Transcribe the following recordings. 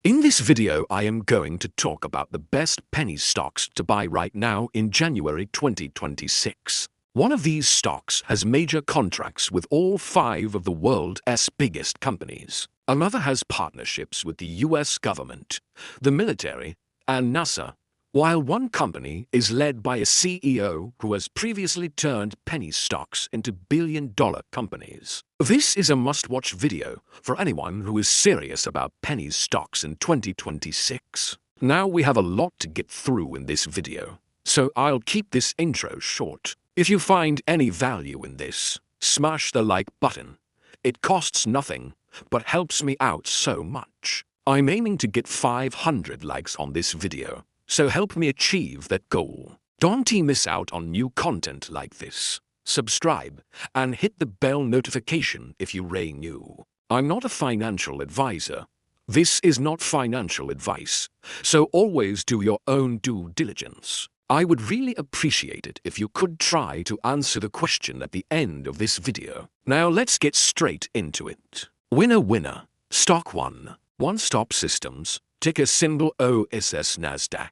In this video, I am going to talk about the best penny stocks to buy right now in January 2026. One of these stocks has major contracts with all 5 of the world's biggest companies. Another has partnerships with the US government, the military, and NASA, while one company is led by a CEO who has previously turned penny stocks into billion-dollar companies. This is a must-watch video for anyone who is serious about penny stocks in 2026. Now we have a lot to get through in this video, so I'll keep this intro short. If you find any value in this, smash the like button. It costs nothing, but helps me out so much. I'm aiming to get 500 likes on this video, so help me achieve that goal. Don't miss out on new content like this. Subscribe and hit the bell notification if you're new. I'm not a financial advisor. This is not financial advice, so always do your own due diligence. I would really appreciate it if you could try to answer the question at the end of this video. Now let's get straight into it. Winner. Stock 1. One Stop Systems, ticker symbol OSS NASDAQ.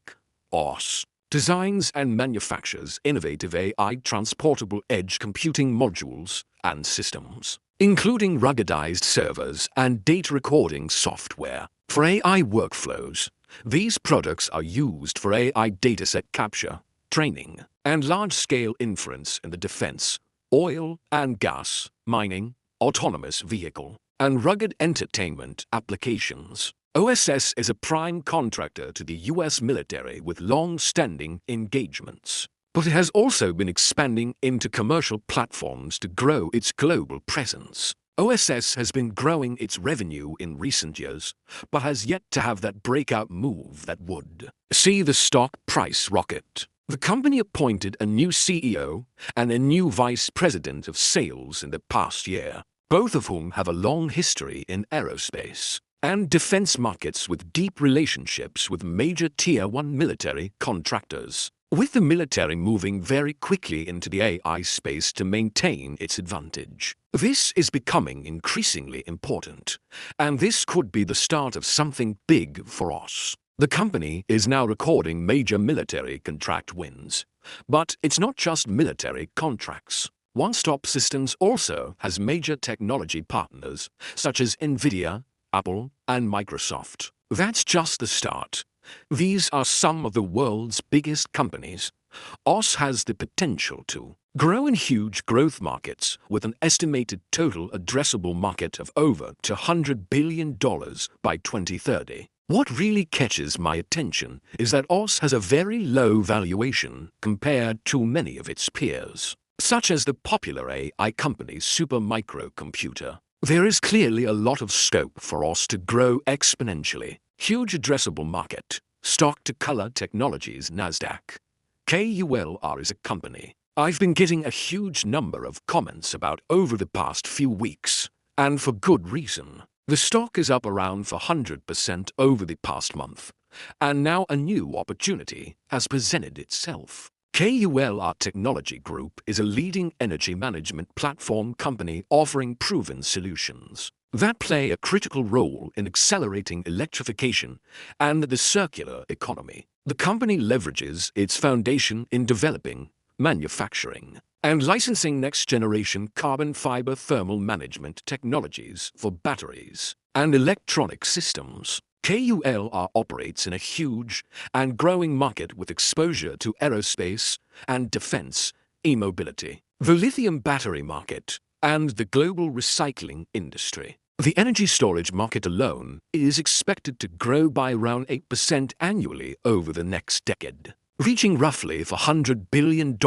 OS. Designs and manufactures innovative AI transportable edge computing modules and systems, including ruggedized servers and data recording software. For AI workflows, these products are used for AI dataset capture, training, and large-scale inference in the defense, oil and gas, mining, autonomous vehicle, and rugged entertainment applications. OSS is a prime contractor to the US military with long-standing engagements, but it has also been expanding into commercial platforms to grow its global presence. OSS has been growing its revenue in recent years, but has yet to have that breakout move that would see the stock price rocket. The company appointed a new CEO and a new vice president of sales in the past year, both of whom have a long history in aerospace and defense markets with deep relationships with major Tier 1 military contractors. With the military moving very quickly into the AI space to maintain its advantage, this is becoming increasingly important, and this could be the start of something big for us. The company is now recording major military contract wins, but it's not just military contracts. One Stop Systems also has major technology partners such as Nvidia, Apple, and Microsoft. That's just the start. These are some of the world's biggest companies. OS has the potential to grow in huge growth markets with an estimated total addressable market of over $200 billion by 2030. What really catches my attention is that OS has a very low valuation compared to many of its peers, such as the popular AI company Supermicrocomputer. There is clearly a lot of scope for us to grow exponentially. Huge addressable market. Stock to Color Technologies NASDAQ. KULR is a company I've been getting a huge number of comments about over the past few weeks, and for good reason. The stock is up around 400% over the past month, and now a new opportunity has presented itself. KULR Technology Group is a leading energy management platform company offering proven solutions that play a critical role in accelerating electrification and the circular economy. The company leverages its foundation in developing, manufacturing, and licensing next-generation carbon fiber thermal management technologies for batteries and electronic systems. KULR operates in a huge and growing market with exposure to aerospace and defense, e-mobility, the lithium battery market, and the global recycling industry. The energy storage market alone is expected to grow by around 8% annually over the next decade, reaching roughly $400 billion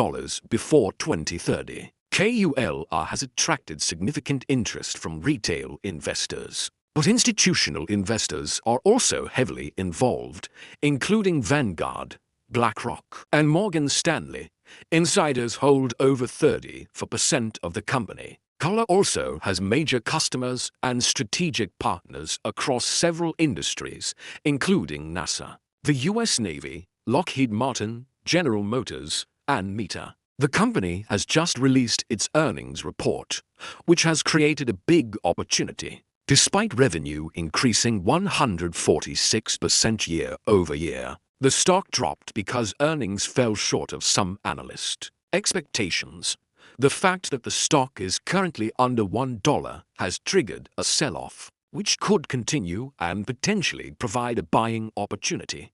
before 2030. KULR has attracted significant interest from retail investors, but institutional investors are also heavily involved, including Vanguard, BlackRock, and Morgan Stanley. Insiders hold over 30% of the company. KULR also has major customers and strategic partners across several industries, including NASA, the US Navy, Lockheed Martin, General Motors, and Meta. The company has just released its earnings report, which has created a big opportunity. Despite revenue increasing 146% year-over-year, the stock dropped because earnings fell short of some analyst expectations. The fact that the stock is currently under $1 has triggered a sell-off, which could continue and potentially provide a buying opportunity.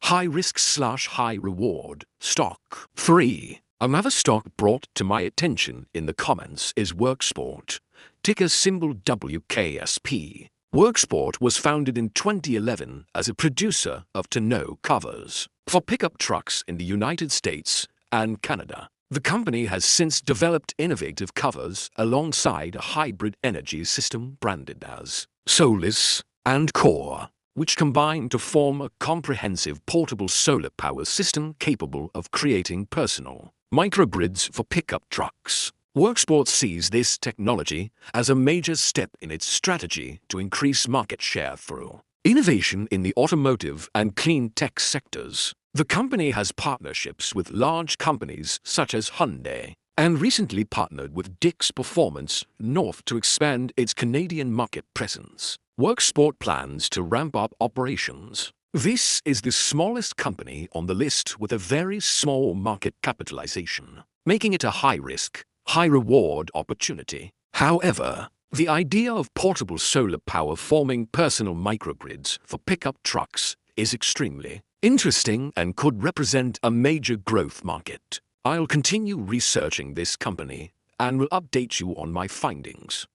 High risk/high reward stock. 3. Another stock brought to my attention in the comments is Worksport, ticker symbol WKSP. Worksport was founded in 2011 as a producer of tonneau covers for pickup trucks in the United States and Canada. The company has since developed innovative covers alongside a hybrid energy system branded as Solis and Core, which combine to form a comprehensive portable solar power system capable of creating personal microgrids for pickup trucks. Worksport sees this technology as a major step in its strategy to increase market share through innovation in the automotive and clean tech sectors. The company has partnerships with large companies such as Hyundai and recently partnered with Dick's Performance North to expand its Canadian market presence. Worksport plans to ramp up operations. This is the smallest company on the list with a very small market capitalization, making it a high-risk, high-reward opportunity. However, the idea of portable solar power forming personal microgrids for pickup trucks is extremely interesting and could represent a major growth market. I'll continue researching this company and will update you on my findings.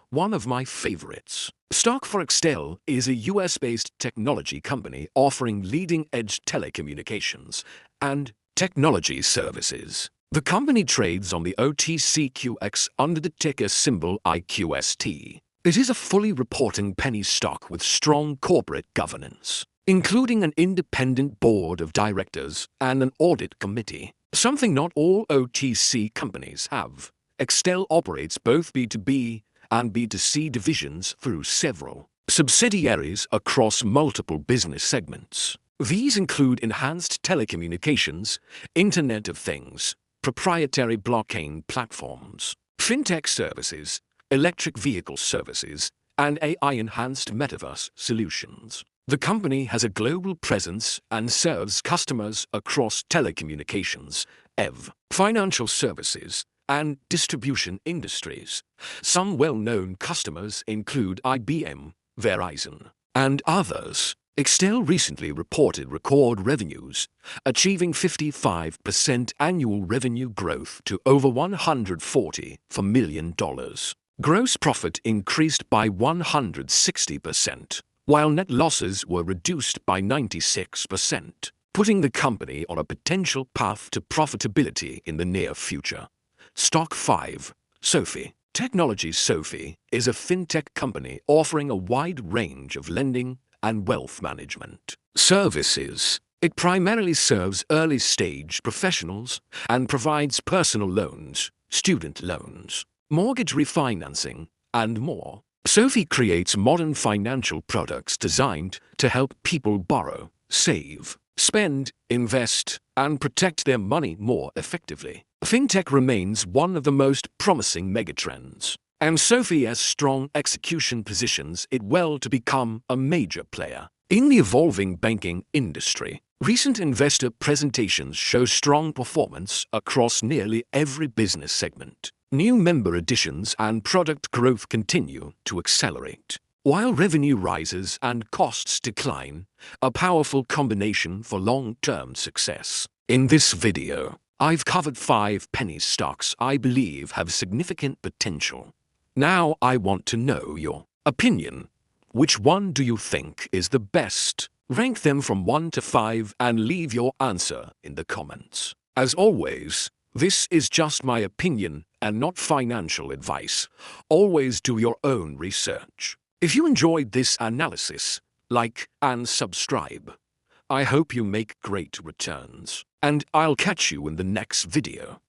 One of my favorites. Stock for Excel is a US-based technology company offering leading-edge telecommunications and technology services. The company trades on the OTCQX under the ticker symbol IQST. It is a fully reporting penny stock with strong corporate governance, including an independent board of directors and an audit committee, something not all OTC companies have. Excel operates both B2B and B2C divisions through several subsidiaries across multiple business segments. These include enhanced telecommunications, Internet of Things, proprietary blockchain platforms, fintech services, electric vehicle services, and AI-enhanced metaverse solutions. The company has a global presence and serves customers across telecommunications, financial services, and distribution industries. Some well-known customers include IBM, Verizon, and others. Excel recently reported record revenues, achieving 55% annual revenue growth to over $144 million. Gross profit increased by 160%, while net losses were reduced by 96%, putting the company on a potential path to profitability in the near future. Stock 5. Sophie Technologies. Sophie is a fintech company offering a wide range of lending and wealth management services. It primarily serves early-stage professionals and provides personal loans, student loans, mortgage refinancing, and more. Sophie creates modern financial products designed to help people borrow, save, spend, invest, and protect their money more effectively. Fintech remains one of the most promising megatrends, and Sophie has strong execution positions it well to become a major player in the evolving banking industry. Recent investor presentations show strong performance across nearly every business segment. New member additions and product growth continue to accelerate, while revenue rises and costs decline, a powerful combination for long-term success. In this video, I've covered 5 penny stocks I believe have significant potential. Now I want to know your opinion. Which one do you think is the best? Rank them from 1 to 5 and leave your answer in the comments. As always, this is just my opinion and not financial advice. Always do your own research. If you enjoyed this analysis, like and subscribe. I hope you make great returns, and I'll catch you in the next video.